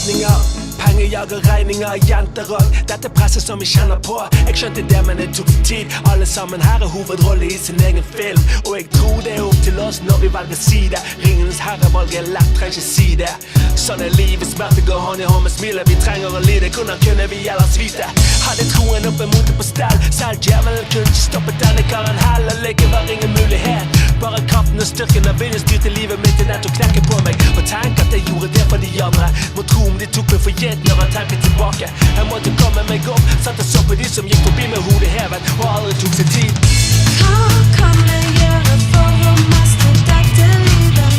forventninger. Penger jager regninger, jenter og dette presset som vi kjenner på. Jeg skjønte det, men det tok for tid. Alle sammen her er hovedrolle i sin egen film. Og jeg tror det er opp til oss når vi velger side. Ringenes herrevalget er lett, trenger ikke si det. Sånn er livet, smerte går hånd i hånd med smilet. Vi trenger å lide, hvordan kunne vi ellers vite? Hadde troen oppe mot det på stell. Selv djevelen kunne ikke stoppe denne karen heller. Likevel ingen mulighet. Bare kraften og styrken av viljen styrte livet mitt til nett å knekke på meg. Og tenk at jeg gjorde det for de andre. Må tro om de tok meg for gitt når jeg tenker tilbake. Jeg måtte komme meg opp, satt og så på de som gikk forbi med hodet hevet og aldri tok seg tid. Hva kan jeg gjøre for å mestre dette livet?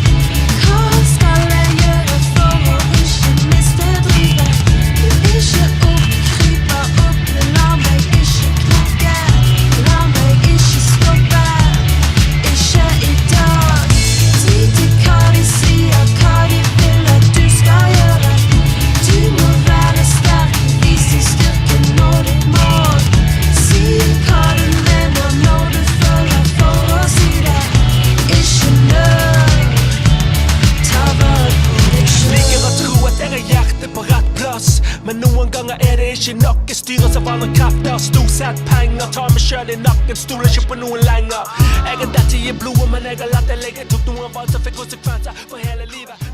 Hva skal jeg gjøre for å ikke miste drivet? Ikke opp, krype opp, la meg ikke knekke. La meg ikke stoppe, ikke i dag. Drit i hva de sier, hva de vil at du skal gjøre. Du må være sterk, vis din styrke når ditt mål. Si hva du mener når du føler for å si det. Ikke nød, ta vare på deg selv. Liker å tro at jeg har hjertet på rett plass, men noen ganger er det ikke nok. Jeg styres av andre krefter, stort sett penger. Tar meg selv i nakken, stoler ikke på noen lenger. Jeg har dette i blodet, men jeg har latt det ligge. Tok noen valg som fikk konsekvenser for hele livet.